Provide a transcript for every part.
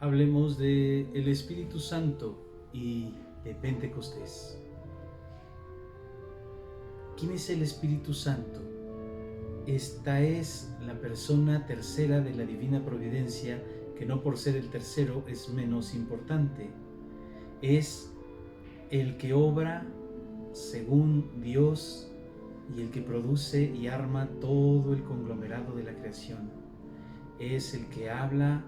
hablemos de el Espíritu Santo y de Pentecostés. ¿Quién es el Espíritu Santo? Esta es la persona tercera de la Divina Providencia, que no por ser el tercero es menos importante. Es el que obra según Dios y el que produce y arma todo el conglomerado de la creación. Es el que habla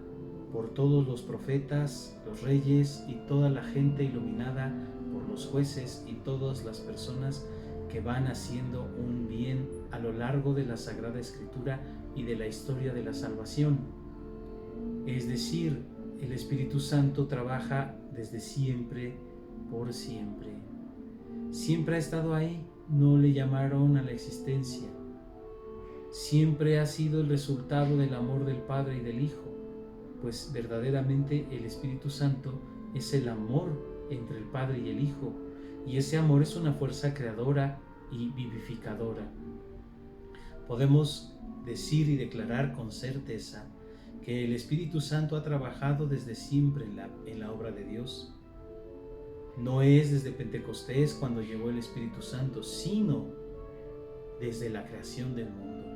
por todos los profetas, los reyes y toda la gente iluminada por los jueces y todas las personas que van haciendo un bien a lo largo de la Sagrada Escritura y de la historia de la salvación. Es decir, el Espíritu Santo trabaja desde siempre, por siempre. Siempre ha estado ahí, no le llamaron a la existencia. Siempre ha sido el resultado del amor del Padre y del Hijo, pues verdaderamente el Espíritu Santo es el amor entre el Padre y el Hijo, y ese amor es una fuerza creadora y vivificadora. Podemos decir y declarar con certeza que el Espíritu Santo ha trabajado desde siempre en la obra de Dios. No es desde Pentecostés cuando llegó el Espíritu Santo, sino desde la creación del mundo.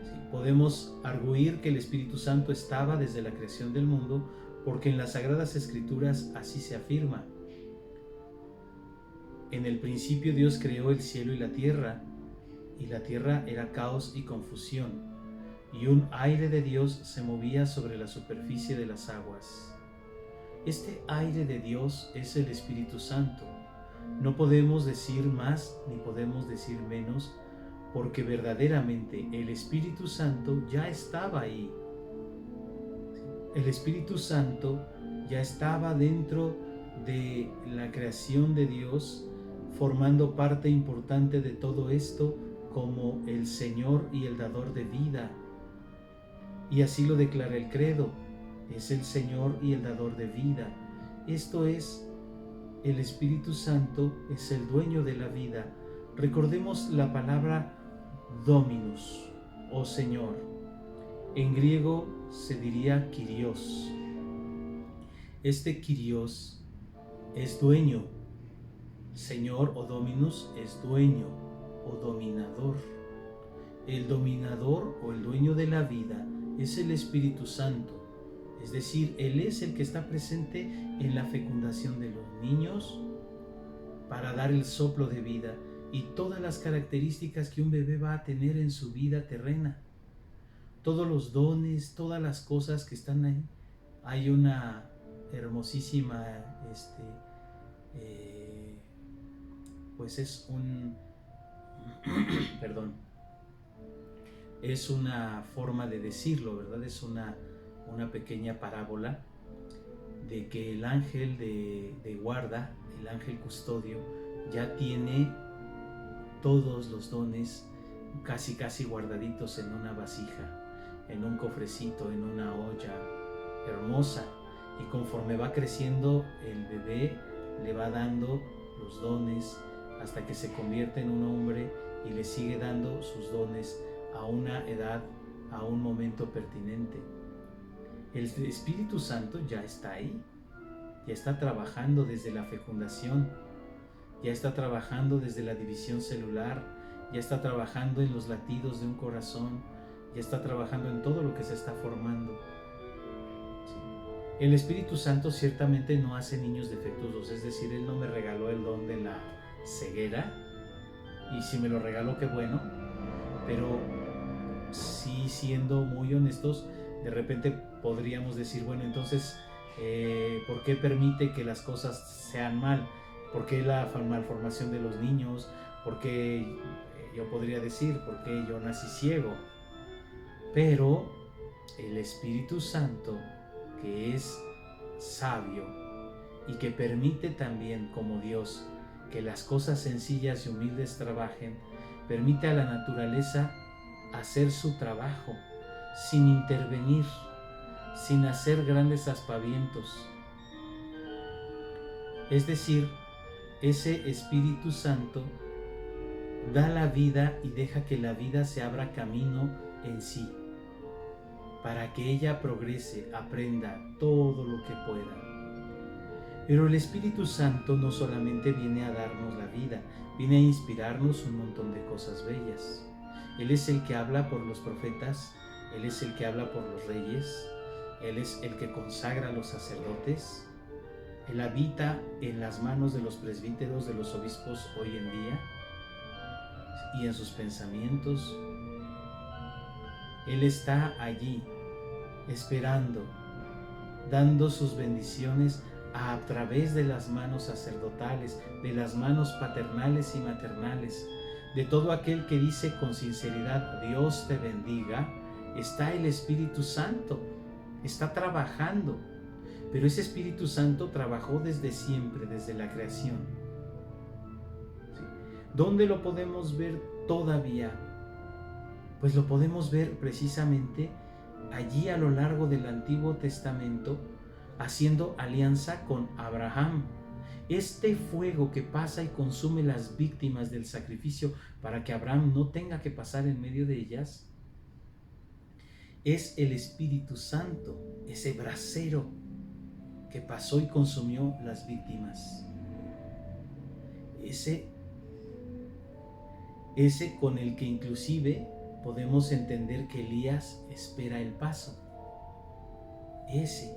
¿Sí? Podemos arguir que el Espíritu Santo estaba desde la creación del mundo porque en las Sagradas Escrituras así se afirma. En el principio Dios creó el cielo y la tierra era caos y confusión, y un aire de Dios se movía sobre la superficie de las aguas. Este aire de Dios es el Espíritu Santo. No podemos decir más ni podemos decir menos, porque verdaderamente el Espíritu Santo ya estaba ahí. El Espíritu Santo ya estaba dentro de la creación de Dios, formando parte importante de todo esto como el Señor y el dador de vida. Y así lo declara el credo: es el Señor y el dador de vida. Esto es, el Espíritu Santo es el dueño de la vida. Recordemos la palabra Dominus, o Señor. En griego se diría Kyrios. Este Kyrios es dueño. Señor o Dominus es dueño o dominador. El dominador o el dueño de la vida es el Espíritu Santo. Es decir, Él es el que está presente en la fecundación de los niños para dar el soplo de vida y todas las características que un bebé va a tener en su vida terrena. Todos los dones, todas las cosas que están ahí. Hay una hermosísima, pues es un, perdón, es una forma de decirlo, ¿verdad? Es una pequeña parábola de que el ángel de guarda, el ángel custodio, ya tiene todos los dones casi guardaditos en una vasija, en un cofrecito, en una olla hermosa, y conforme va creciendo el bebé le va dando los dones hasta que se convierte en un hombre y le sigue dando sus dones a una edad, a un momento pertinente. El Espíritu Santo ya está ahí, ya está trabajando desde la fecundación, ya está trabajando desde la división celular, ya está trabajando en los latidos de un corazón, ya está trabajando en todo lo que se está formando. El Espíritu Santo ciertamente no hace niños defectuosos, es decir, Él no me regaló el don de la ceguera, y si me lo regaló, qué bueno, pero sí, siendo muy honestos, de repente podríamos decir, bueno, entonces, ¿por qué permite que las cosas sean mal? ¿Por qué la malformación de los niños? ¿Por qué, yo podría decir, por qué yo nací ciego? Pero el Espíritu Santo, que es sabio y que permite también, como Dios, que las cosas sencillas y humildes trabajen, permite a la naturaleza hacer su trabajo sin intervenir, sin hacer grandes aspavientos. Es decir, ese Espíritu Santo da la vida y deja que la vida se abra camino en sí. para que ella progrese, aprenda todo lo que pueda. Pero el Espíritu Santo no solamente viene a darnos la vida, viene a inspirarnos un montón de cosas bellas. Él es el que habla por los profetas, Él es el que habla por los reyes, Él es el que consagra a los sacerdotes, Él habita en las manos de los presbíteros, de los obispos hoy en día, y en sus pensamientos. Él está allí, esperando, dando sus bendiciones a través de las manos sacerdotales, de las manos paternales y maternales, de todo aquel que dice con sinceridad, Dios te bendiga. Está el Espíritu Santo, está trabajando, pero ese Espíritu Santo trabajó desde siempre, desde la creación. ¿Sí? ¿Dónde lo podemos ver todavía? Pues lo podemos ver precisamente allí a lo largo del Antiguo Testamento, haciendo alianza con Abraham. Este fuego que pasa y consume las víctimas del sacrificio para que Abraham no tenga que pasar en medio de ellas, es el Espíritu Santo, ese brasero que pasó y consumió las víctimas. Ese con el que inclusive podemos entender que Elías espera el paso. Ese.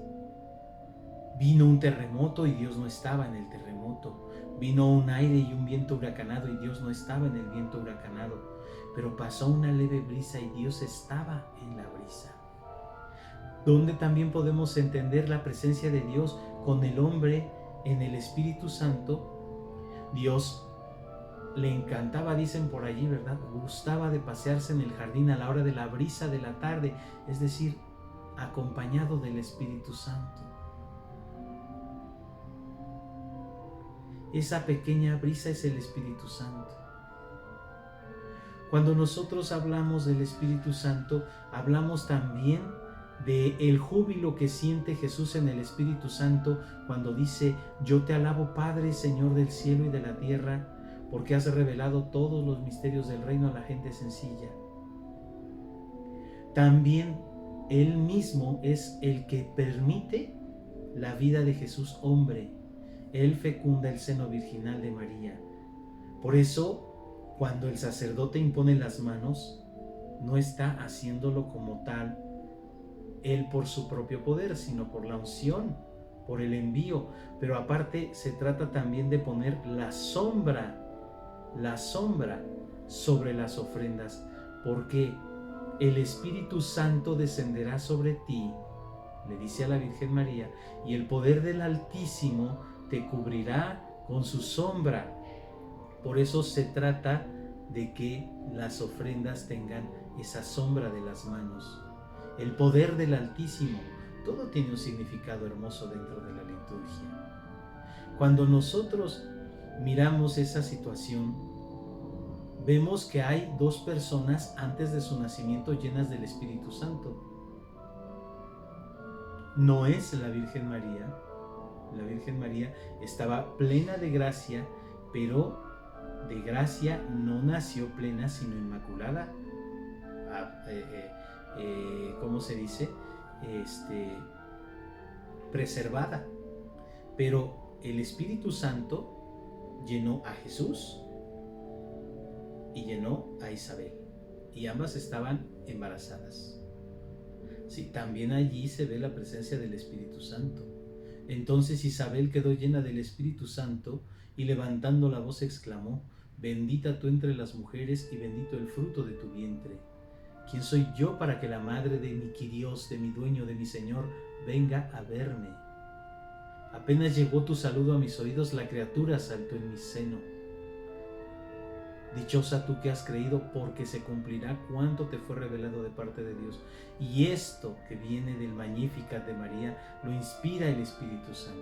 Vino un terremoto y Dios no estaba en el terremoto. Vino un aire y un viento huracanado y Dios no estaba en el viento huracanado. Pero pasó una leve brisa y Dios estaba en la brisa. Donde también podemos entender la presencia de Dios con el hombre en el Espíritu Santo. Dios le encantaba, dicen por allí, ¿verdad? Gustaba de pasearse en el jardín a la hora de la brisa de la tarde, es decir, acompañado del Espíritu Santo. Esa pequeña brisa es el Espíritu Santo. Cuando nosotros hablamos del Espíritu Santo, hablamos también del júbilo que siente Jesús en el Espíritu Santo cuando dice: yo te alabo, Padre, Señor del cielo y de la tierra, porque has revelado todos los misterios del reino a la gente sencilla. También Él mismo es el que permite la vida de Jesús hombre. Él fecunda el seno virginal de María. Por eso, cuando el sacerdote impone las manos, no está haciéndolo como tal Él por su propio poder, sino por la unción, por el envío. Pero aparte se trata también de poner la sombra sobre las ofrendas, porque el Espíritu Santo descenderá sobre ti, le dice a la Virgen María, y el poder del Altísimo te cubrirá con su sombra. Por eso se trata de que las ofrendas tengan esa sombra de las manos. El poder del Altísimo, todo tiene un significado hermoso dentro de la liturgia. Cuando nosotros miramos esa situación, vemos que hay dos personas antes de su nacimiento llenas del Espíritu Santo. No es la Virgen María. La Virgen María estaba plena de gracia, pero de gracia no nació plena, sino inmaculada. ¿Cómo se dice? Preservada. Pero el Espíritu Santo llenó a Jesús y llenó a Isabel, y ambas estaban embarazadas. Sí, también allí se ve la presencia del Espíritu Santo. Entonces Isabel quedó llena del Espíritu Santo y levantando la voz exclamó: bendita tú entre las mujeres y bendito el fruto de tu vientre. ¿Quién soy yo para que la madre de mi Quirios, de mi dueño, de mi Señor, venga a verme? Apenas llegó tu saludo a mis oídos, la criatura saltó en mi seno. Dichosa tú que has creído, porque se cumplirá cuanto te fue revelado de parte de Dios. Y esto que viene del Magnificat de María lo inspira el Espíritu Santo.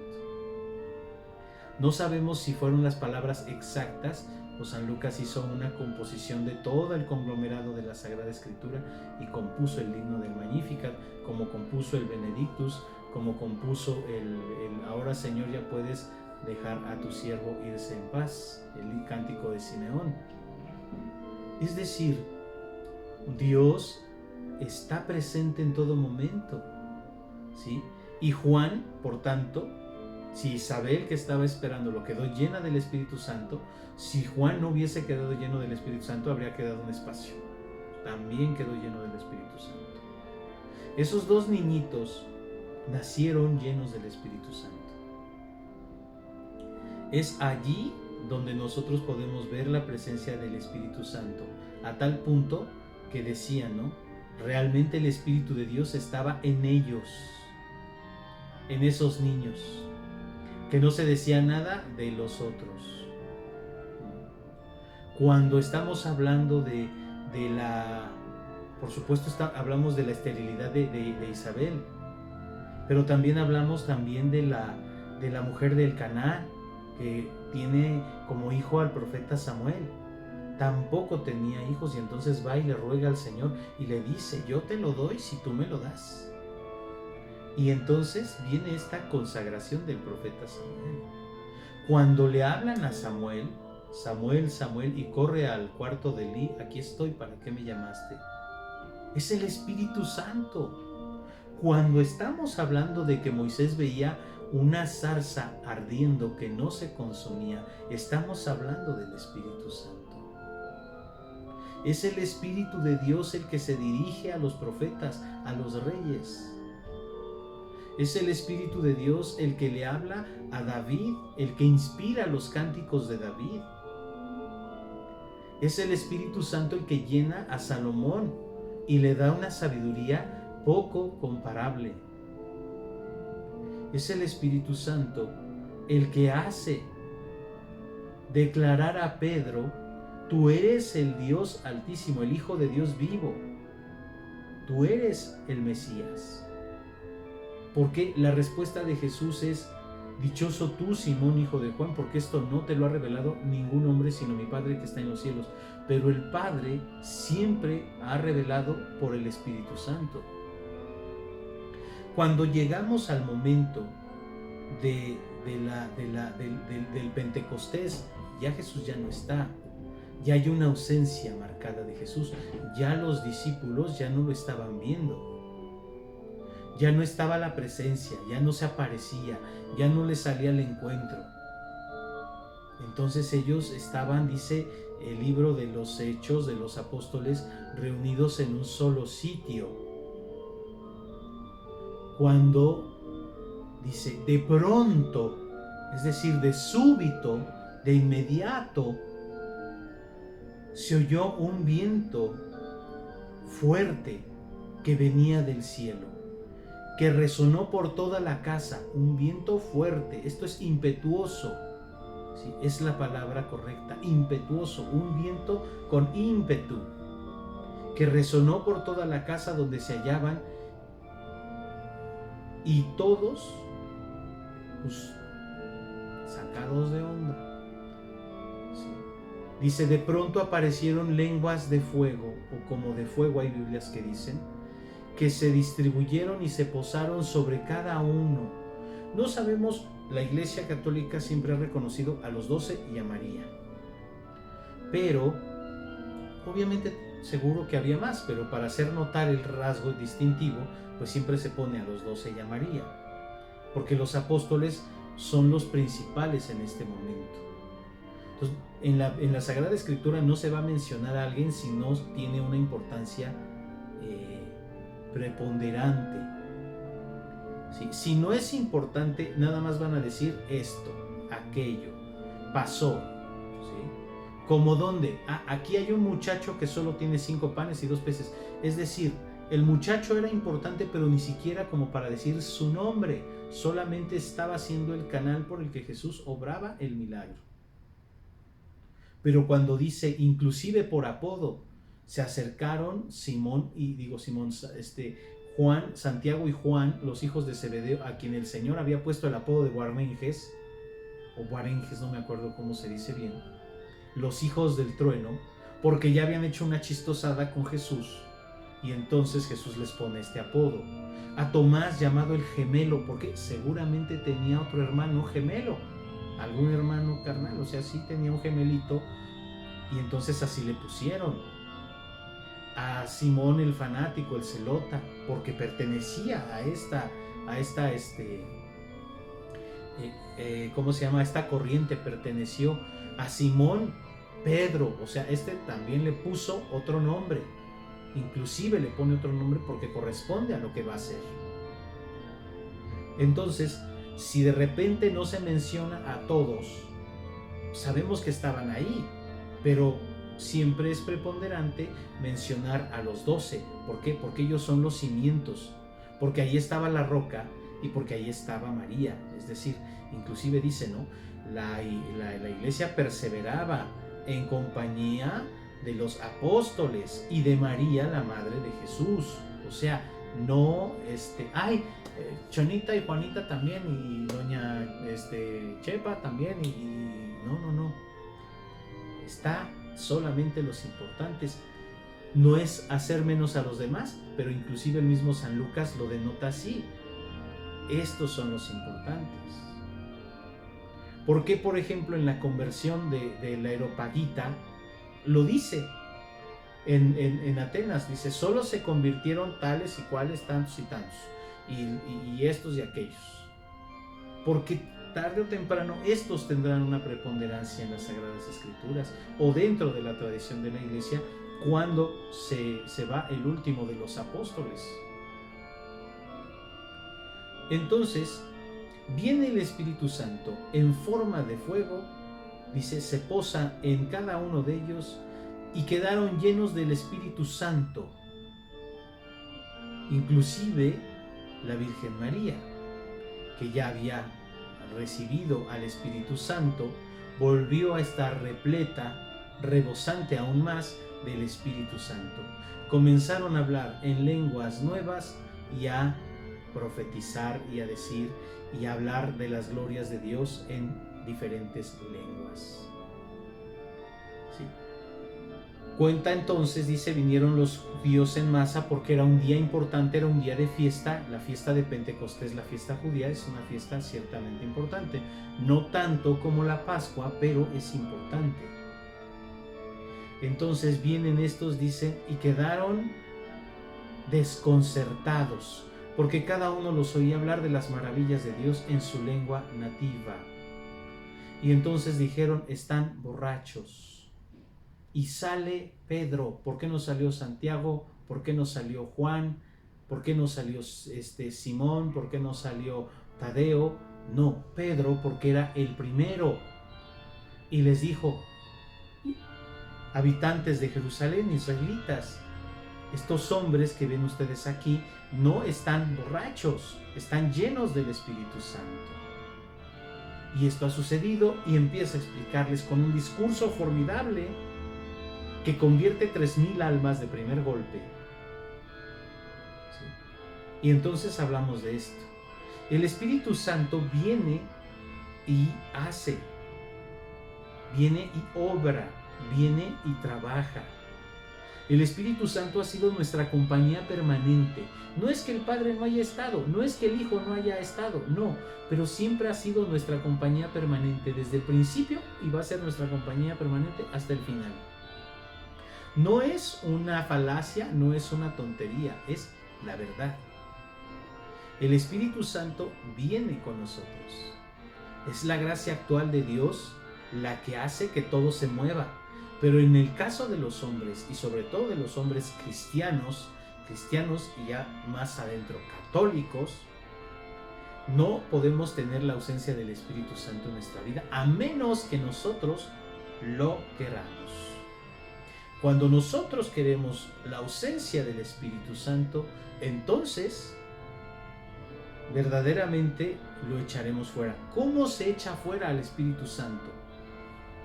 No sabemos si fueron las palabras exactas o San Lucas hizo una composición de todo el conglomerado de la Sagrada Escritura y compuso el himno del Magnificat, como compuso el Benedictus, como compuso el Ahora Señor ya puedes dejar a tu siervo irse en paz, el cántico de Simeón. Es decir, Dios está presente en todo momento, ¿sí? Y Juan, por tanto, si Isabel, que estaba esperándolo, quedó llena del Espíritu Santo, si Juan no hubiese quedado lleno del Espíritu Santo, habría quedado un espacio. También quedó lleno del Espíritu Santo. Esos dos niñitos nacieron llenos del Espíritu Santo. Es allí donde nosotros podemos ver la presencia del Espíritu Santo, a tal punto que decían, ¿no? Realmente el Espíritu de Dios estaba en ellos, en esos niños, que no se decía nada de los otros. Cuando estamos hablando de la, por supuesto hablamos de la esterilidad de Isabel, pero también hablamos también de la mujer del Caná, que tiene como hijo al profeta Samuel. Tampoco tenía hijos y entonces va y le ruega al Señor y le dice: yo te lo doy si tú me lo das. Y entonces viene esta consagración del profeta Samuel. Cuando le hablan a Samuel, Samuel, Samuel, y corre al cuarto de Elí: aquí estoy, ¿para qué me llamaste? Es el Espíritu Santo. Cuando estamos hablando de que Moisés veía una zarza ardiendo que no se consumía, estamos hablando del Espíritu Santo. Es el Espíritu de Dios el que se dirige a los profetas, a los reyes. Es el Espíritu de Dios el que le habla a David, el que inspira los cánticos de David. Es el Espíritu Santo el que llena a Salomón y le da una sabiduría poco comparable. Es el Espíritu Santo el que hace declarar a Pedro: tú eres el Dios Altísimo, el Hijo de Dios vivo. Tú eres el Mesías. Porque la respuesta de Jesús es: dichoso tú, Simón, hijo de Juan, porque esto no te lo ha revelado ningún hombre sino mi Padre que está en los cielos. Pero el Padre siempre ha revelado por el Espíritu Santo. Cuando llegamos al momento del Pentecostés, ya Jesús ya no está. Ya hay una ausencia marcada de Jesús. Ya los discípulos ya no lo estaban viendo. Ya no estaba la presencia, ya no se aparecía, ya no les salía al encuentro. Entonces ellos estaban, dice el libro de los Hechos de los Apóstoles, reunidos en un solo sitio. Cuando dice de pronto, es decir, de súbito, de inmediato, se oyó un viento fuerte que venía del cielo, que resonó por toda la casa. Un viento fuerte, esto es impetuoso, ¿sí? Es la palabra correcta, impetuoso, un viento con ímpetu, que resonó por toda la casa donde se hallaban, y todos, pues, sacados de onda. ¿Sí? Dice: de pronto aparecieron lenguas de fuego, o como de fuego, hay Biblias que dicen, que se distribuyeron y se posaron sobre cada uno. No sabemos, la Iglesia Católica siempre ha reconocido a los 12 y a María, pero obviamente seguro que había más, pero para hacer notar el rasgo distintivo, pues siempre se pone a los 12 y a María, porque los apóstoles son los principales en este momento. Entonces, en la Sagrada Escritura no se va a mencionar a alguien si no tiene una importancia preponderante. ¿Sí? Si no es importante, nada más van a decir esto, aquello, pasó. ¿Sí? ¿Como dónde? Aquí hay un muchacho que solo tiene 5 panes y 2 peces. Es decir, el muchacho era importante, pero ni siquiera como para decir su nombre. Solamente estaba siendo el canal por el que Jesús obraba el milagro. Pero cuando dice, inclusive por apodo, se acercaron Juan, Santiago y Juan, los hijos de Zebedeo, a quien el Señor había puesto el apodo de Boanerges, o Boanerges, no me acuerdo cómo se dice bien, los hijos del trueno, porque ya habían hecho una chistosada con Jesús, y entonces Jesús les pone este apodo. A Tomás, llamado el gemelo, porque seguramente tenía otro hermano gemelo, algún hermano carnal, o sea, sí tenía un gemelito, y entonces así le pusieron. a Simón el fanático, el celota, porque pertenecía a esta ¿cómo se llama? Esta corriente perteneció a Simón Pedro, o sea, también le puso otro nombre, inclusive le pone otro nombre porque corresponde a lo que va a hacer. Entonces, si de repente no se menciona a todos, sabemos que estaban ahí, pero siempre es preponderante mencionar a los 12. ¿Por qué? Porque ellos son los cimientos, porque ahí estaba la roca y porque ahí estaba María. Es decir, inclusive dice, ¿no? La iglesia perseveraba en compañía de los apóstoles y de María, la madre de Jesús. O sea, no, Chonita y Juanita también, y doña Chepa también, no. Está solamente los importantes. No es hacer menos a los demás, pero inclusive el mismo San Lucas lo denota así. Estos son los importantes. ¿Por qué, por ejemplo, en la conversión de la Areopagita lo dice? En Atenas dice, solo se convirtieron tales y cuales, tantos y tantos, y estos y aquellos. Porque tarde o temprano estos tendrán una preponderancia en las Sagradas Escrituras o dentro de la tradición de la Iglesia cuando se va el último de los apóstoles. Entonces, viene el Espíritu Santo en forma de fuego, dice, se posa en cada uno de ellos y quedaron llenos del Espíritu Santo. Inclusive la Virgen María, que ya había recibido al Espíritu Santo, volvió a estar repleta, rebosante aún más del Espíritu Santo. Comenzaron a hablar en lenguas nuevas y a profetizar y a decir y a hablar de las glorias de Dios en diferentes lenguas. ¿Sí? Cuenta entonces, dice, vinieron los judíos en masa porque era un día importante, era un día de fiesta. La fiesta de Pentecostés, la fiesta judía, es una fiesta ciertamente importante. No tanto como la Pascua, pero es importante. Entonces vienen estos, dice, y quedaron desconcertados, porque cada uno los oía hablar de las maravillas de Dios en su lengua nativa. Y entonces dijeron, están borrachos. Y sale Pedro. ¿Por qué no salió Santiago? ¿Por qué no salió Juan? ¿Por qué no salió Simón? ¿Por qué no salió Tadeo? No, Pedro, porque era el primero. Y les dijo, habitantes de Jerusalén, israelitas, estos hombres que ven ustedes aquí no están borrachos, están llenos del Espíritu Santo. Y esto ha sucedido, y empieza a explicarles con un discurso formidable que convierte 3,000 almas de primer golpe. ¿Sí? Y entonces hablamos de esto. El Espíritu Santo viene y hace, viene y obra, viene y trabaja. El Espíritu Santo ha sido nuestra compañía permanente. No es que el Padre no haya estado, no es que el Hijo no haya estado, no, pero siempre ha sido nuestra compañía permanente desde el principio y va a ser nuestra compañía permanente hasta el final. No es una falacia, no es una tontería, es la verdad. El Espíritu Santo viene con nosotros. Es la gracia actual de Dios la que hace que todo se mueva. Pero en el caso de los hombres, y sobre todo de los hombres cristianos y ya más adentro católicos, no podemos tener la ausencia del Espíritu Santo en nuestra vida, a menos que nosotros lo queramos. Cuando nosotros queremos la ausencia del Espíritu Santo, entonces verdaderamente lo echaremos fuera. ¿Cómo se echa fuera al Espíritu Santo?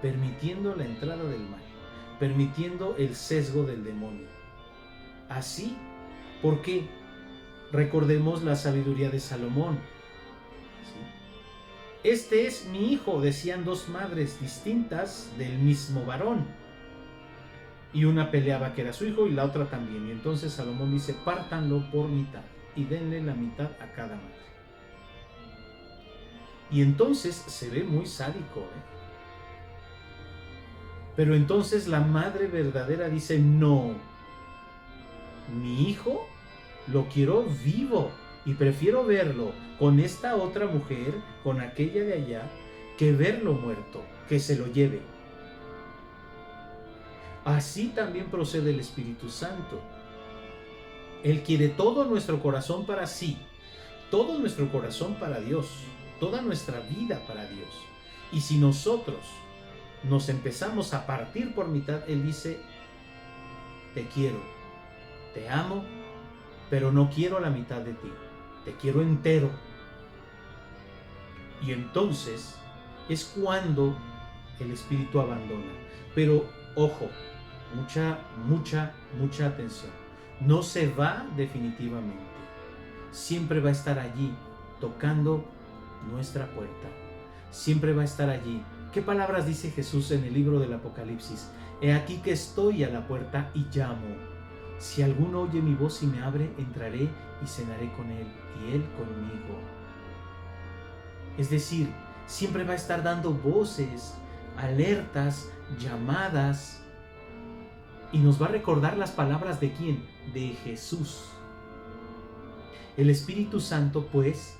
Permitiendo la entrada del mal, permitiendo el sesgo del demonio. Así, porque recordemos la sabiduría de Salomón. ¿Sí? Este es mi hijo, decían dos madres distintas del mismo varón. Y una peleaba que era su hijo y la otra también. Y entonces Salomón dice, pártanlo por mitad y denle la mitad a cada madre. Y entonces se ve muy sádico, Pero entonces la madre verdadera dice, no, mi hijo lo quiero vivo y prefiero verlo con esta otra mujer, con aquella de allá, que verlo muerto, que se lo lleve. Así también procede el Espíritu Santo. Él quiere todo nuestro corazón para sí, todo nuestro corazón para Dios, toda nuestra vida para Dios. Y si nosotros nos empezamos a partir por mitad, Él dice, te quiero, te amo, pero no quiero la mitad de ti, te quiero entero. Y entonces es cuando el Espíritu abandona. Pero ojo, mucha atención. No se va definitivamente. Siempre va a estar allí, tocando nuestra puerta. Siempre va a estar allí. ¿Qué palabras dice Jesús en el libro del Apocalipsis? He aquí que estoy a la puerta y llamo. Si alguno oye mi voz y me abre, entraré y cenaré con él y él conmigo. Es decir, siempre va a estar dando voces, alertas, llamadas, y nos va a recordar las palabras de ¿quién? De Jesús. El Espíritu Santo, pues,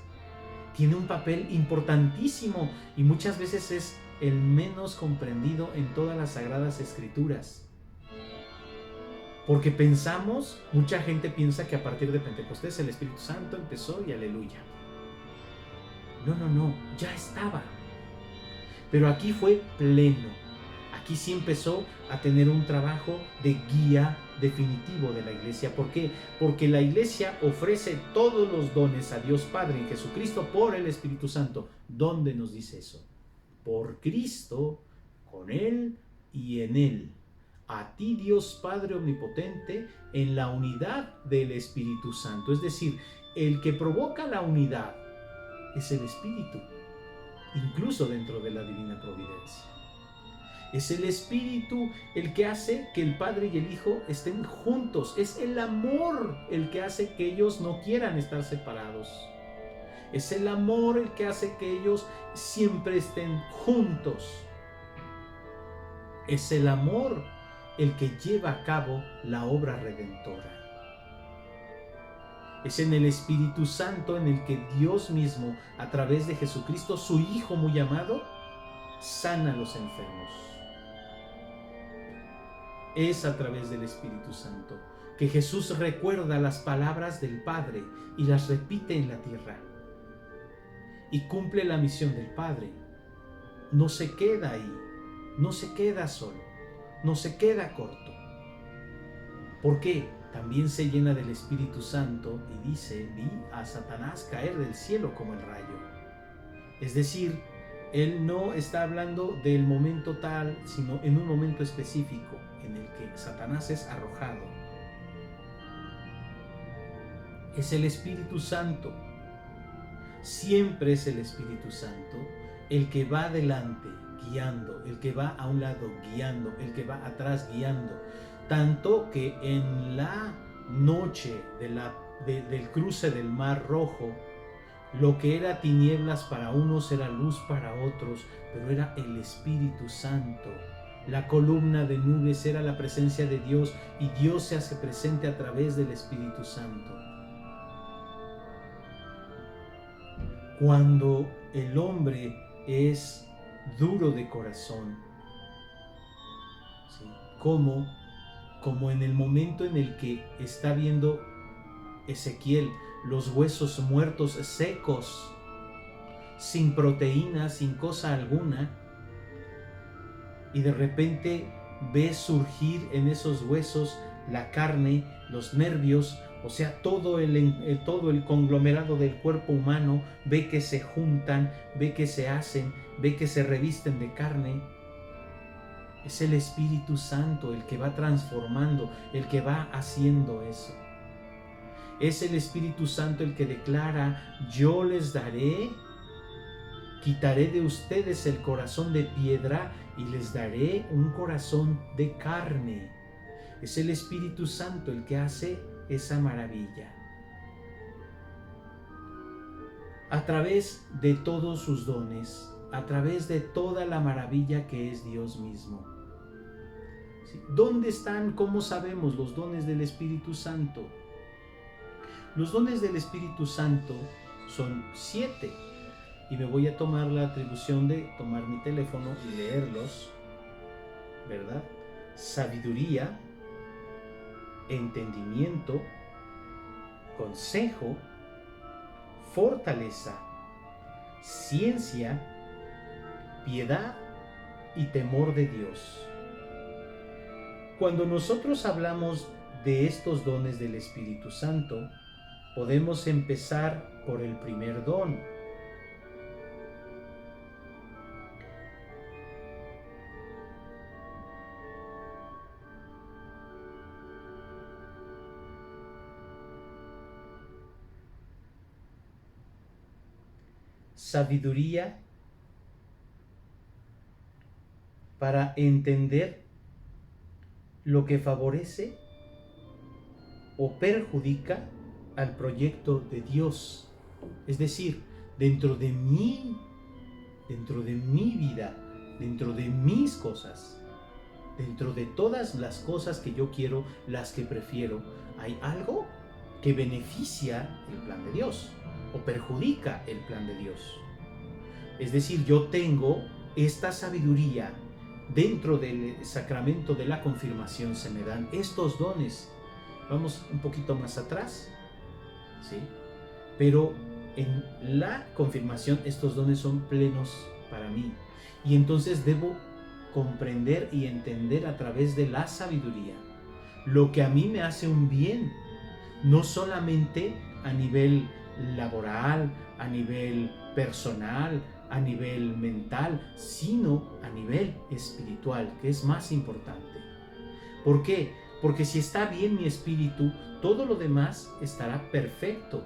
tiene un papel importantísimo y muchas veces es el menos comprendido en todas las Sagradas Escrituras. Porque mucha gente piensa que a partir de Pentecostés el Espíritu Santo empezó y aleluya. No, ya estaba. Pero aquí fue pleno. Aquí sí empezó a tener un trabajo de guía definitivo de la iglesia. ¿Por qué? Porque la iglesia ofrece todos los dones a Dios Padre en Jesucristo por el Espíritu Santo. ¿Dónde nos dice eso? Por Cristo, con Él y en Él. A ti Dios Padre Omnipotente en la unidad del Espíritu Santo. Es decir, el que provoca la unidad es el Espíritu, incluso dentro de la divina providencia. Es el Espíritu el que hace que el Padre y el Hijo estén juntos. Es el amor el que hace que ellos no quieran estar separados. Es el amor el que hace que ellos siempre estén juntos. Es el amor el que lleva a cabo la obra redentora. Es en el Espíritu Santo en el que Dios mismo, a través de Jesucristo, su Hijo muy amado, sana a los enfermos. Es a través del Espíritu Santo que Jesús recuerda las palabras del Padre y las repite en la tierra. Y cumple la misión del Padre. No se queda ahí, no se queda solo, no se queda corto. ¿Por qué? También se llena del Espíritu Santo y dice, vi a Satanás caer del cielo como el rayo. Es decir, él no está hablando del momento tal, sino en un momento específico en el que Satanás es arrojado. Es el Espíritu Santo, siempre es el Espíritu Santo el que va adelante guiando, el que va a un lado guiando, el que va atrás guiando. Tanto que en la noche del cruce del Mar Rojo, lo que era tinieblas para unos era luz para otros, pero era el Espíritu Santo. La columna de nubes era la presencia de Dios y Dios se hace presente a través del Espíritu Santo. Cuando el hombre es duro de corazón, ¿sí? Como en el momento en el que está viendo Ezequiel los huesos muertos secos, sin proteína, sin cosa alguna, y de repente ve surgir en esos huesos la carne, los nervios, o sea, todo el conglomerado del cuerpo humano, ve que se juntan, ve que se hacen, ve que se revisten de carne. Es el Espíritu Santo el que va transformando, el que va haciendo eso. Es el Espíritu Santo el que declara, yo les daré, quitaré de ustedes el corazón de piedra y les daré un corazón de carne. Es el Espíritu Santo el que hace esa maravilla. A través de todos sus dones, a través de toda la maravilla que es Dios mismo. ¿Sí? ¿Dónde están? ¿Cómo sabemos los dones del Espíritu Santo? Los dones del Espíritu Santo son 7. Y me voy a tomar la atribución de tomar mi teléfono y leerlos, ¿verdad? Sabiduría, entendimiento, consejo, fortaleza, ciencia, piedad y temor de Dios. Cuando nosotros hablamos de estos dones del Espíritu Santo, podemos empezar por el primer don. Sabiduría para entender lo que favorece o perjudica al proyecto de Dios. Es decir, dentro de mi vida, dentro de mis cosas, dentro de todas las cosas que yo quiero, las que prefiero, hay algo que beneficia el plan de Dios o perjudica el plan de Dios. Es decir, yo tengo esta sabiduría. Dentro del sacramento de la confirmación se me dan estos dones. Vamos un poquito más atrás, ¿sí? Pero en la confirmación estos dones son plenos para mí. Y entonces debo comprender y entender a través de la sabiduría lo que a mí me hace un bien, no solamente a nivel laboral, a nivel personal, a nivel mental, sino a nivel espiritual, que es más importante. ¿Por qué? Porque si está bien mi espíritu, todo lo demás estará perfecto.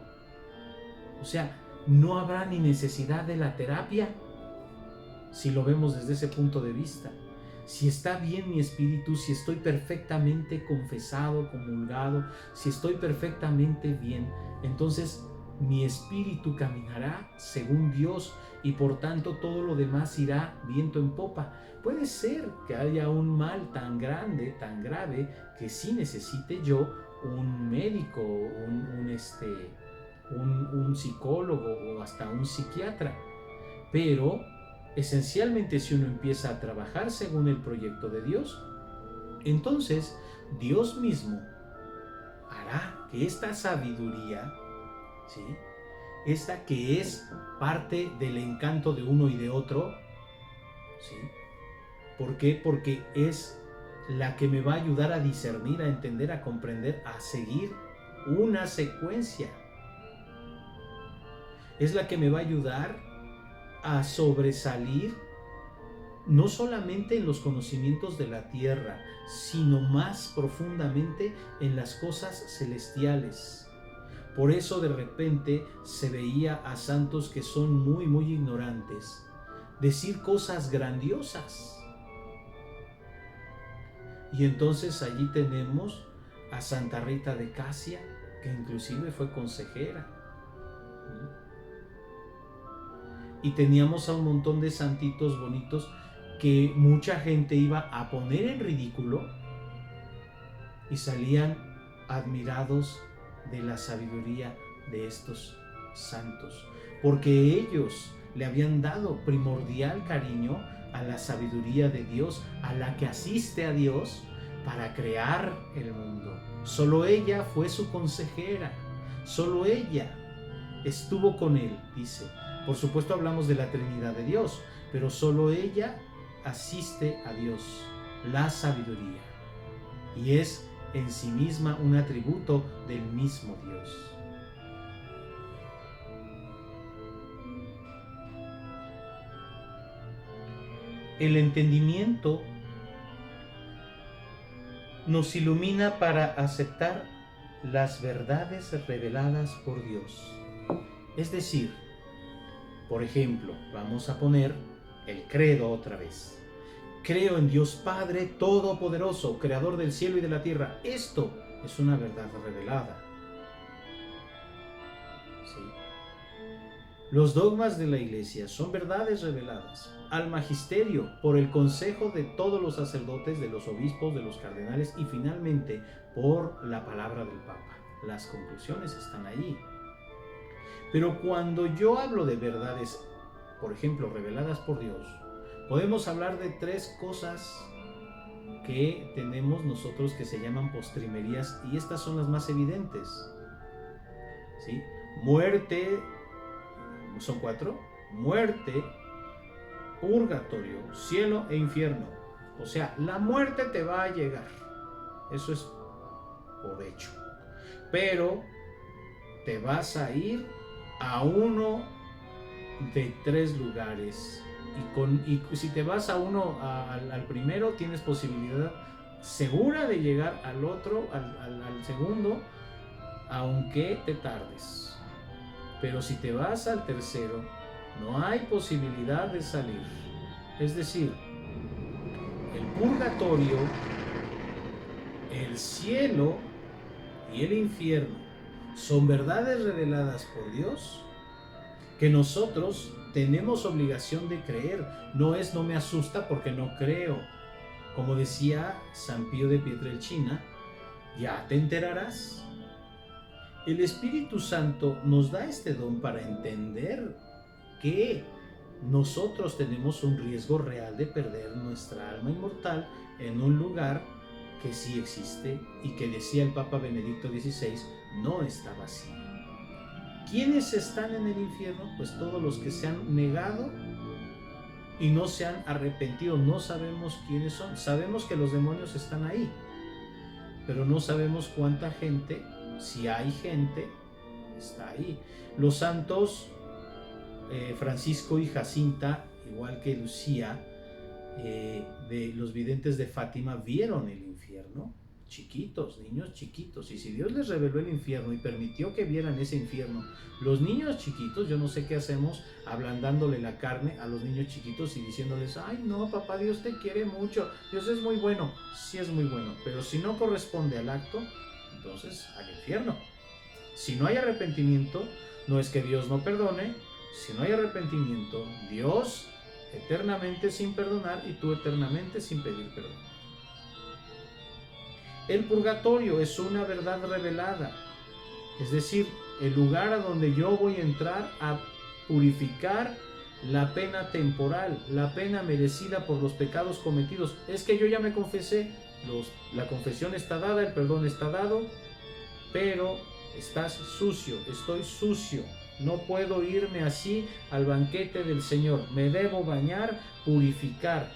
O sea, no habrá ni necesidad de la terapia, si lo vemos desde ese punto de vista. Si está bien mi espíritu, si estoy perfectamente confesado, comulgado, si estoy perfectamente bien, entonces mi espíritu caminará según Dios y por tanto todo lo demás irá viento en popa. Puede ser que haya un mal tan grande, tan grave, que sí necesite yo un médico, un psicólogo o hasta un psiquiatra. Pero esencialmente, si uno empieza a trabajar según el proyecto de Dios, entonces Dios mismo hará que esta sabiduría, ¿sí?, esta que es parte del encanto de uno y de otro, ¿sí? ¿Por qué? Porque es la que me va a ayudar a discernir, a entender, a comprender, a seguir una secuencia. Es la que me va a ayudar a sobresalir no solamente en los conocimientos de la tierra, sino más profundamente en las cosas celestiales. Por eso de repente se veía a santos que son muy, muy ignorantes decir cosas grandiosas. Y entonces allí tenemos a Santa Rita de Casia, que inclusive fue consejera. Y teníamos a un montón de santitos bonitos que mucha gente iba a poner en ridículo y salían admirados de la sabiduría de estos santos, porque ellos le habían dado primordial cariño a la sabiduría de Dios, a la que asiste a Dios para crear el mundo. Solo ella fue su consejera, solo ella estuvo con él, dice. Por supuesto hablamos de la Trinidad de Dios, pero solo ella asiste a Dios, la sabiduría, y es en sí misma un atributo del mismo Dios. El entendimiento nos ilumina para aceptar las verdades reveladas por Dios. Es decir, por ejemplo, vamos a poner el credo otra vez. Creo en Dios Padre Todopoderoso, Creador del cielo y de la tierra. Esto es una verdad revelada. ¿Sí? Los dogmas de la Iglesia son verdades reveladas al magisterio por el consejo de todos los sacerdotes, de los obispos, de los cardenales y finalmente por la palabra del Papa. Las conclusiones están ahí. Pero cuando yo hablo de verdades, por ejemplo, reveladas por Dios, podemos hablar de tres cosas que tenemos nosotros que se llaman postrimerías, y estas son las más evidentes. ¿Sí? Muerte, son cuatro: muerte, purgatorio, cielo e infierno. O sea, la muerte te va a llegar, eso es por hecho, pero te vas a ir a uno de tres lugares, y si te vas a uno, al primero, tienes posibilidad segura de llegar al otro, al segundo, aunque te tardes. Pero si te vas al tercero, no hay posibilidad de salir. Es decir, el purgatorio, el cielo y el infierno son verdades reveladas por Dios que nosotros tenemos obligación de creer. No me asusta porque no creo. Como decía San Pío de Pietrelcina, ya te enterarás. El Espíritu Santo nos da este don para entender que nosotros tenemos un riesgo real de perder nuestra alma inmortal en un lugar que sí existe y que, decía el Papa Benedicto XVI, no está vacío. ¿Quiénes están en el infierno? Pues todos los que se han negado y no se han arrepentido. No sabemos quiénes son. Sabemos que los demonios están ahí, pero no sabemos cuánta gente, si hay gente, está ahí. Los santos Francisco y Jacinta, igual que Lucía, de los videntes de Fátima, vieron el infierno, chiquitos, niños chiquitos. Y si Dios les reveló el infierno y permitió que vieran ese infierno, los niños chiquitos, yo no sé qué hacemos ablandándole la carne a los niños chiquitos y diciéndoles: ay no, papá Dios te quiere mucho, Dios es muy bueno. Sí es muy bueno, pero si no corresponde al acto, entonces al infierno. Si no hay arrepentimiento, no es que Dios no perdone. Si no hay arrepentimiento, Dios eternamente sin perdonar y tú eternamente sin pedir perdón. El purgatorio es una verdad revelada, es decir, el lugar a donde yo voy a entrar a purificar la pena temporal, la pena merecida por los pecados cometidos. Es que yo ya me confesé, la confesión está dada, el perdón está dado, pero estás sucio, estoy sucio. No puedo irme así al banquete del Señor. Me debo bañar, purificar.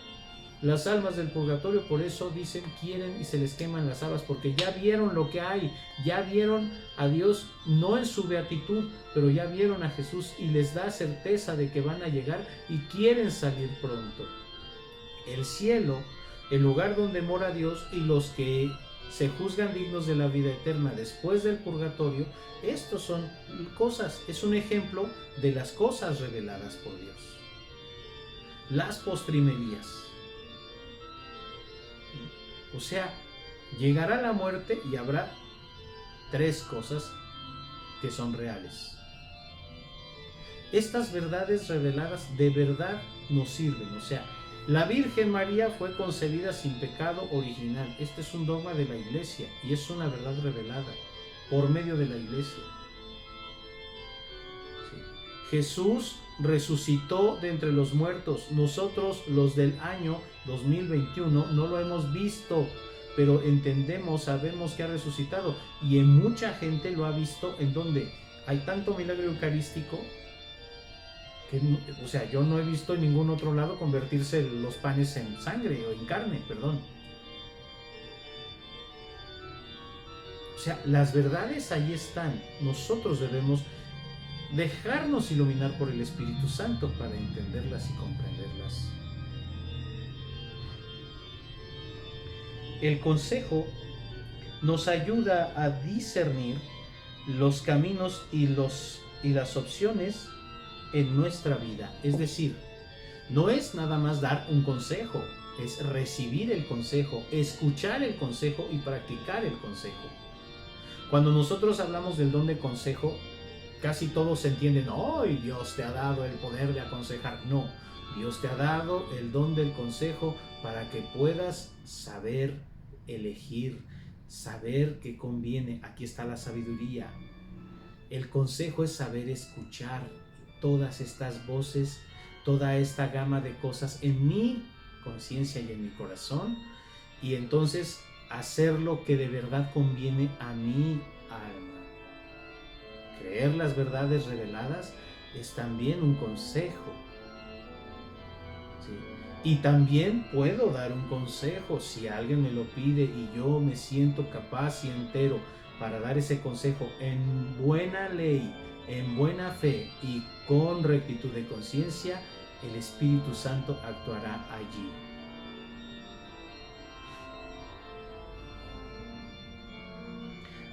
Las almas del purgatorio, por eso dicen, quieren y se les queman las habas, porque ya vieron lo que hay, ya vieron a Dios, no en su beatitud, pero ya vieron a Jesús y les da certeza de que van a llegar y quieren salir pronto. El cielo, el lugar donde mora Dios, y los que se juzgan dignos de la vida eterna después del purgatorio, estos son cosas, es un ejemplo de las cosas reveladas por Dios. Las postrimerías. O sea, llegará la muerte y habrá tres cosas que son reales. Estas verdades reveladas de verdad nos sirven. O sea, la Virgen María fue concebida sin pecado original. Este es un dogma de la Iglesia y es una verdad revelada por medio de la Iglesia. Sí. Jesús resucitó de entre los muertos. Nosotros, los del año 2021, no lo hemos visto, pero entendemos, sabemos que ha resucitado, y en mucha gente lo ha visto. En donde hay tanto milagro eucarístico que, o sea, yo no he visto en ningún otro lado convertirse los panes en sangre o en carne, perdón. O sea, las verdades ahí están. Nosotros debemos dejarnos iluminar por el Espíritu Santo para entenderlas y comprenderlas. El consejo nos ayuda a discernir los caminos y las opciones en nuestra vida. Es decir, no es nada más dar un consejo, es recibir el consejo, escuchar el consejo y practicar el consejo. Cuando nosotros hablamos del don de consejo, casi todos entienden, ¡oh! Dios te ha dado el poder de aconsejar. No, Dios te ha dado el don del consejo para que puedas saber elegir, saber qué conviene. Aquí está la sabiduría. El consejo es saber escuchar todas estas voces, toda esta gama de cosas en mi conciencia y en mi corazón, y entonces hacer lo que de verdad conviene a mi alma. Creer las verdades reveladas es también un consejo, ¿sí? Y también puedo dar un consejo si alguien me lo pide y yo me siento capaz y entero para dar ese consejo en buena ley, en buena fe y con rectitud de conciencia. El Espíritu Santo actuará allí.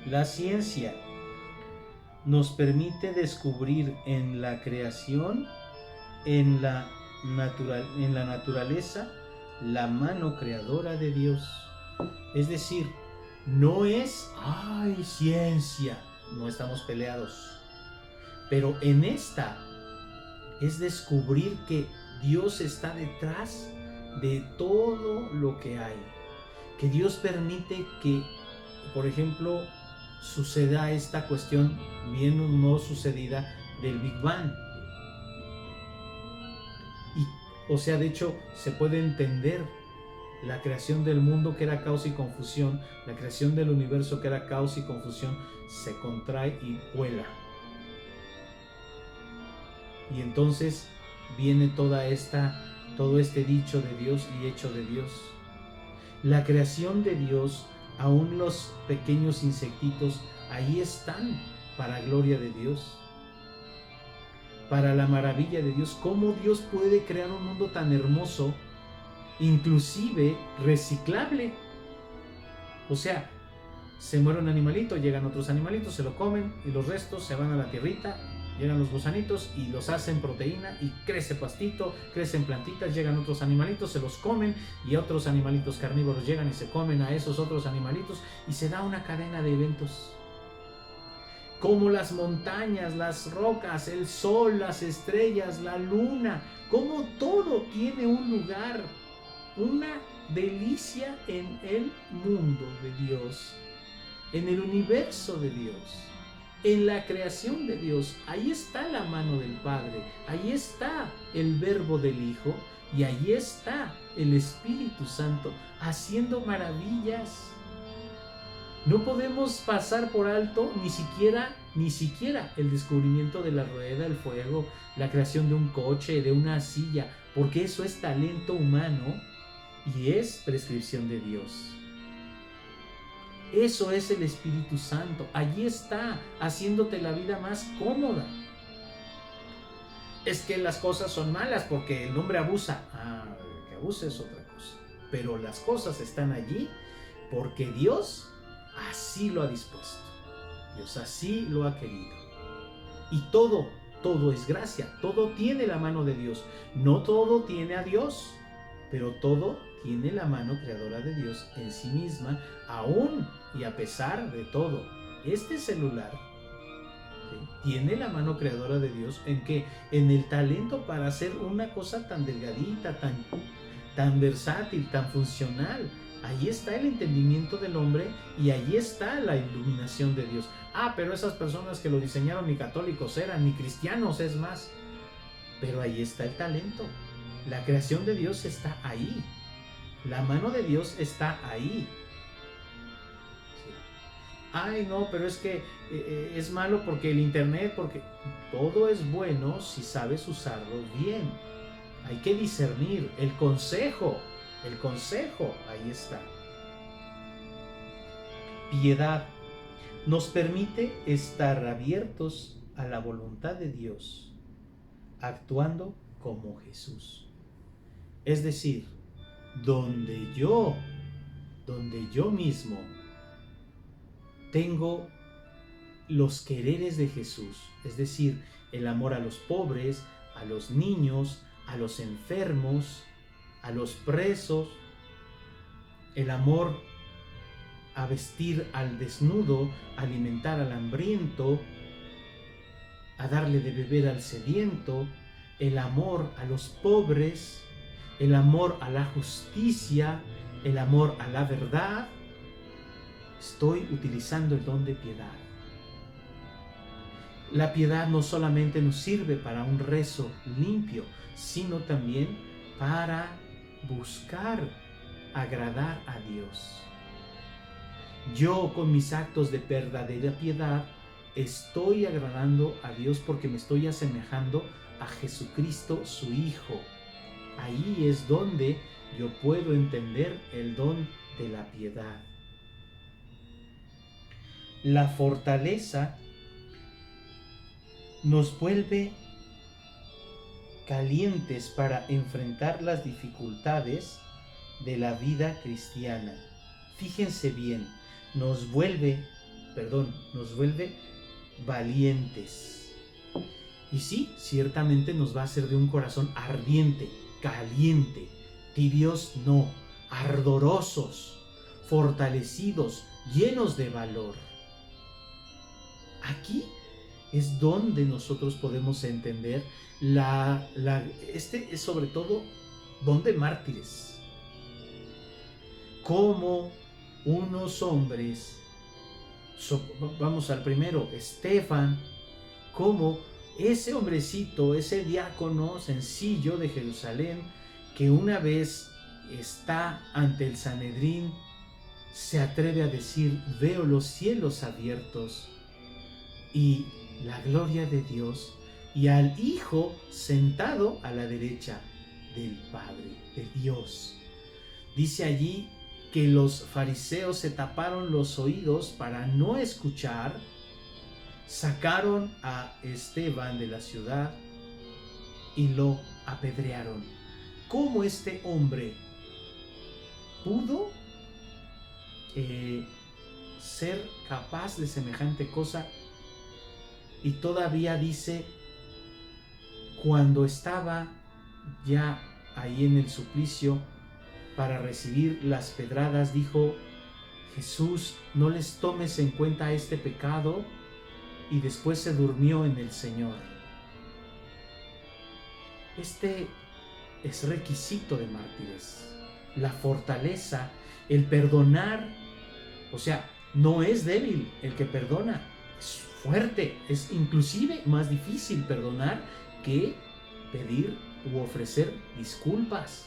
La ciencia nos permite descubrir en la creación, en la naturaleza, la mano creadora de Dios. Es decir, no es, ¡ay, ciencia! No estamos peleados. Pero en esta es descubrir que Dios está detrás de todo lo que hay. Que Dios permite que, por ejemplo, suceda esta cuestión bien o no sucedida del Big Bang. Y, o sea, de hecho, se puede entender la creación del mundo, que era caos y confusión, la creación del universo, que era caos y confusión, se contrae y vuela. Y entonces viene todo este dicho de Dios y hecho de Dios. La creación de Dios, aún los pequeños insectitos, ahí están para gloria de Dios, para la maravilla de Dios. ¿Cómo Dios puede crear un mundo tan hermoso, inclusive reciclable? O sea, se muere un animalito, llegan otros animalitos, se lo comen y los restos se van a la tierrita, llegan los gusanitos y los hacen proteína y crece pastito, crecen plantitas, llegan otros animalitos, se los comen y otros animalitos carnívoros llegan y se comen a esos otros animalitos y se da una cadena de eventos. Como las montañas, las rocas, el sol, las estrellas, la luna, como todo tiene un lugar, una delicia en el mundo de Dios, en el universo de Dios, en la creación de Dios. Ahí está la mano del Padre, ahí está el verbo del Hijo y ahí está el Espíritu Santo haciendo maravillas. No podemos pasar por alto ni siquiera el descubrimiento de la rueda, el fuego, la creación de un coche, de una silla, porque eso es talento humano y es prescripción de Dios. Eso es el Espíritu Santo. Allí está, haciéndote la vida más cómoda. Es que las cosas son malas porque el hombre abusa. Que abuse es otra cosa. Pero las cosas están allí porque Dios así lo ha dispuesto. Dios así lo ha querido. Y todo es gracia. Todo tiene la mano de Dios. No todo tiene a Dios, pero todo tiene la mano creadora de Dios en sí misma, aún y a pesar de todo. Este celular, ¿sí?, tiene la mano creadora de Dios en que en el talento para hacer una cosa tan delgadita, tan versátil, tan funcional. Ahí está el entendimiento del hombre y ahí está la iluminación de Dios. Pero esas personas que lo diseñaron ni católicos eran, ni cristianos, es más. Pero ahí está el talento. La creación de Dios está ahí. La mano de Dios está ahí. Sí. No, pero es que es malo porque el internet, porque todo es bueno si sabes usarlo bien. Hay que discernir. El consejo, ahí está. Piedad nos permite estar abiertos a la voluntad de Dios, actuando como Jesús. Es decir, donde yo mismo tengo los quereres de Jesús, es decir, el amor a los pobres, a los niños, a los enfermos, a los presos, el amor a vestir al desnudo, alimentar al hambriento, a darle de beber al sediento, el amor a los pobres, el amor a la justicia, el amor a la verdad. Estoy utilizando el don de piedad. La piedad no solamente nos sirve para un rezo limpio, sino también para buscar agradar a Dios. Yo, con mis actos de verdadera piedad, estoy agradando a Dios porque me estoy asemejando a Jesucristo, su Hijo. Ahí es donde yo puedo entender el don de la piedad. La fortaleza nos vuelve calientes para enfrentar las dificultades de la vida cristiana. Fíjense bien, nos vuelve valientes. Y sí, ciertamente nos va a hacer de un corazón ardiente, caliente, tibios no, ardorosos, fortalecidos, llenos de valor. Aquí es donde nosotros podemos entender este es sobre todo don de mártires. Como unos hombres, vamos al primero, Esteban, como ese hombrecito, ese diácono sencillo de Jerusalén, que una vez está ante el Sanedrín, se atreve a decir: veo los cielos abiertos y la gloria de Dios, y al Hijo sentado a la derecha del Padre, de Dios. Dice allí que los fariseos se taparon los oídos para no escuchar, sacaron a Esteban de la ciudad y lo apedrearon. ¿Cómo este hombre pudo ser capaz de semejante cosa? Y todavía dice, cuando estaba ya ahí en el suplicio para recibir las pedradas, dijo: Jesús, no les tomes en cuenta este pecado, y después se durmió en el Señor. Este es requisito de mártires, la fortaleza, el perdonar. O sea, no es débil el que perdona, es fuerte. Es inclusive más difícil perdonar que pedir u ofrecer disculpas.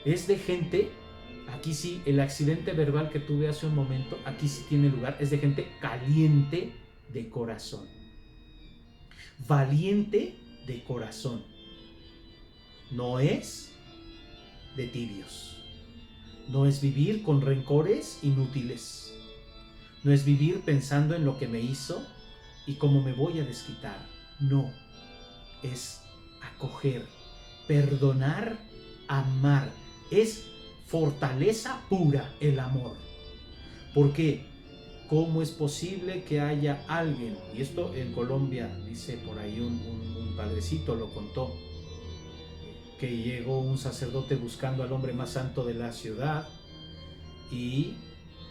Es de gente, aquí sí, el accidente verbal que tuve hace un momento, aquí sí tiene lugar, es de gente caliente de corazón, valiente de corazón. No es de tibios. No es vivir con rencores inútiles. No es vivir pensando en lo que me hizo y cómo me voy a desquitar. No. Es acoger, perdonar, amar. Es fortaleza pura el amor. Porque ¿cómo es posible que haya alguien? Y esto en Colombia, dice por ahí un padrecito lo contó, que llegó un sacerdote buscando al hombre más santo de la ciudad y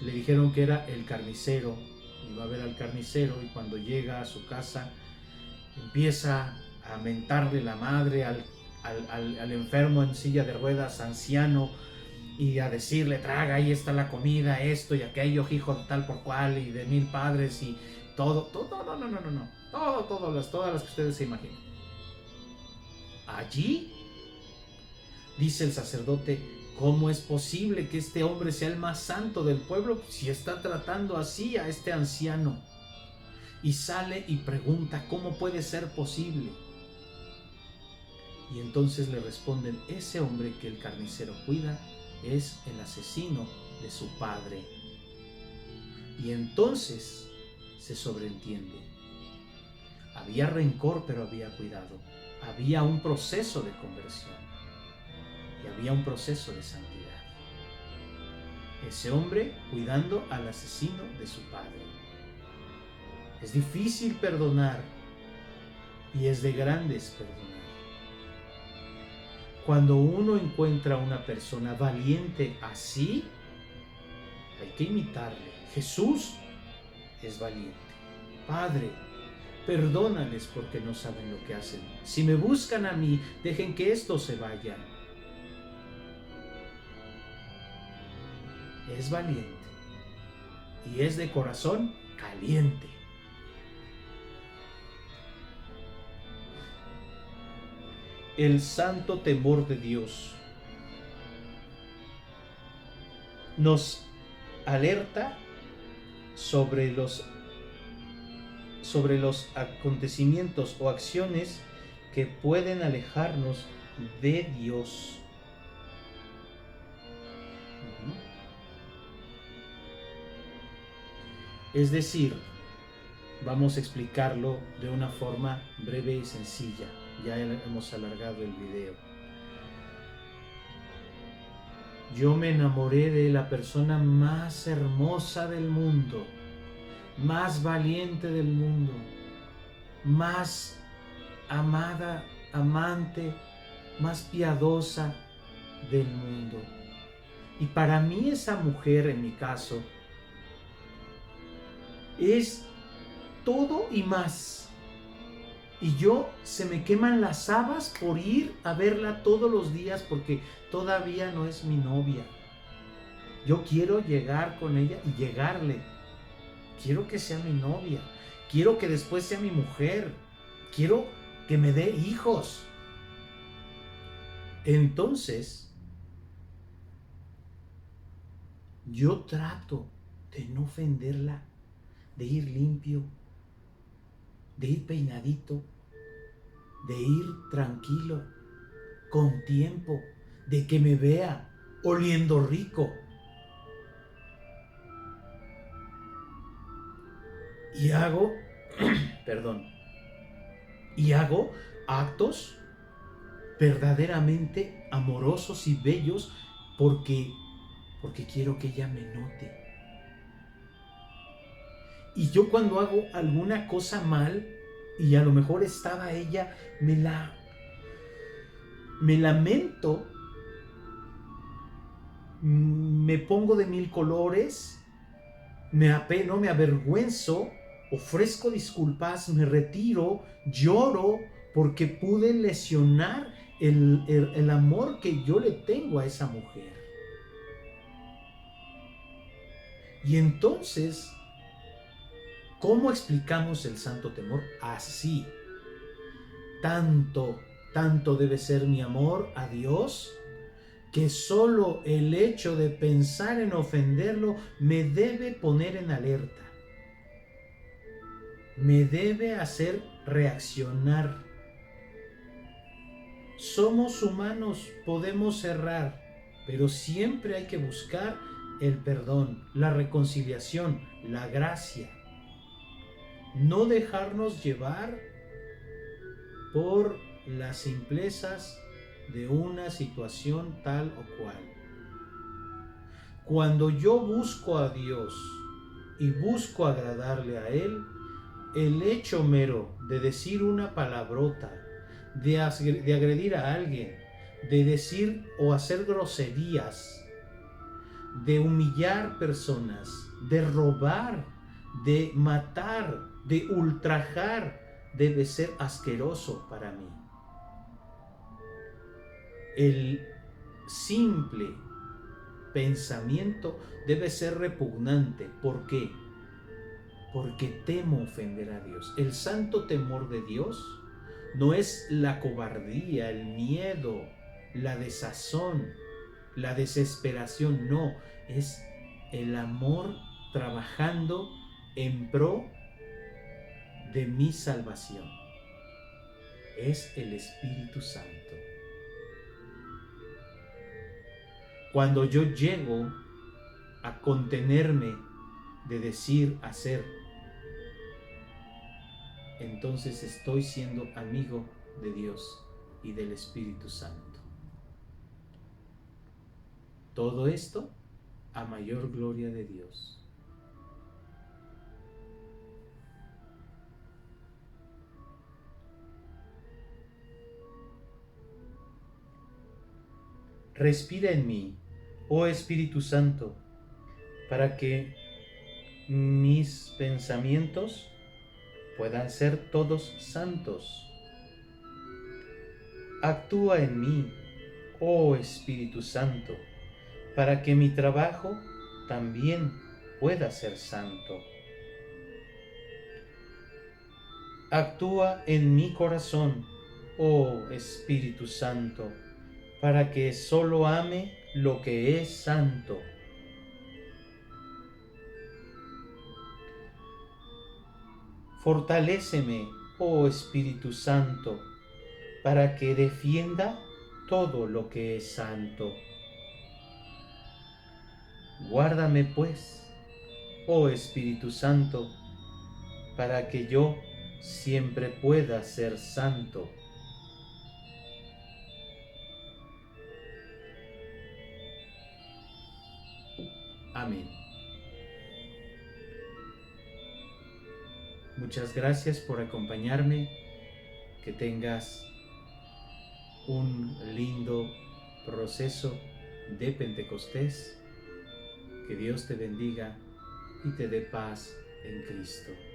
le dijeron que era el carnicero. Iba a ver al carnicero y cuando llega a su casa empieza a mentarle la madre al enfermo en silla de ruedas, anciano, y a decirle: traga, ahí está la comida, esto y aquello, hijo de tal por cual, y de 1000 padres, y todo, todas las que ustedes se imaginen. Allí dice el sacerdote: ¿cómo es posible que este hombre sea el más santo del pueblo si está tratando así a este anciano? Y sale y pregunta: ¿cómo puede ser posible? Y entonces le responden: ese hombre que el carnicero cuida es el asesino de su padre. Y entonces se sobreentiende. Había rencor, pero había cuidado. Había un proceso de conversión. Y había un proceso de santidad. Ese hombre cuidando al asesino de su padre. Es difícil perdonar y es de grandes perdonar. Cuando uno encuentra a una persona valiente así, hay que imitarle. Jesús es valiente. Padre, perdónales porque no saben lo que hacen. Si me buscan a mí, dejen que estos se vayan. Es valiente y es de corazón caliente. El santo temor de Dios nos alerta sobre los acontecimientos o acciones que pueden alejarnos de Dios. Es decir, vamos a explicarlo de una forma breve y sencilla. Ya hemos alargado el video. Yo me enamoré de la persona más hermosa del mundo, más valiente del mundo, más amada, amante, más piadosa del mundo. Y para mí esa mujer, en mi caso, es todo y más. Y yo se me queman las habas por ir a verla todos los días porque todavía no es mi novia. Yo quiero llegar con ella y llegarle. Quiero que sea mi novia. Quiero que después sea mi mujer. Quiero que me dé hijos. Entonces, yo trato de no ofenderla, de ir limpio, de ir peinadito, de ir tranquilo, con tiempo, de que me vea oliendo rico. Y hago, y hago actos verdaderamente amorosos y bellos porque quiero que ella me note. Y yo cuando hago alguna cosa mal y a lo mejor estaba ella, me lamento, me pongo de mil colores, me apeno, me avergüenzo, ofrezco disculpas, me retiro, lloro porque pude lesionar el amor que yo le tengo a esa mujer. Y entonces, ¿cómo explicamos el santo temor? Así. Tanto debe ser mi amor a Dios, que solo el hecho de pensar en ofenderlo me debe poner en alerta. Me debe hacer reaccionar. Somos humanos, podemos errar, pero siempre hay que buscar el perdón, la reconciliación, la gracia. No dejarnos llevar por las simplezas de una situación tal o cual. Cuando yo busco a Dios y busco agradarle a Él, el hecho mero de decir una palabrota, de agredir a alguien, de decir o hacer groserías, de humillar personas, de robar, de matar, de ultrajar, debe ser asqueroso para mí. El simple pensamiento debe ser repugnante. ¿Por qué? Porque temo ofender a Dios. El santo temor de Dios no es la cobardía, el miedo, la desazón, la desesperación, no, es el amor trabajando en pro de mi salvación. Es el Espíritu Santo. Cuando yo llego a contenerme de decir, hacer, entonces estoy siendo amigo de Dios y del Espíritu Santo. Todo esto a mayor gloria de Dios. Respira en mí, oh Espíritu Santo, para que mis pensamientos puedan ser todos santos. Actúa en mí, oh Espíritu Santo, para que mi trabajo también pueda ser santo. Actúa en mi corazón, oh Espíritu Santo, para que solo ame lo que es santo. Fortaléceme, oh Espíritu Santo, para que defienda todo lo que es santo. Guárdame pues, oh Espíritu Santo, para que yo siempre pueda ser santo. Amén. Muchas gracias por acompañarme. Que tengas un lindo proceso de Pentecostés. Que Dios te bendiga y te dé paz en Cristo.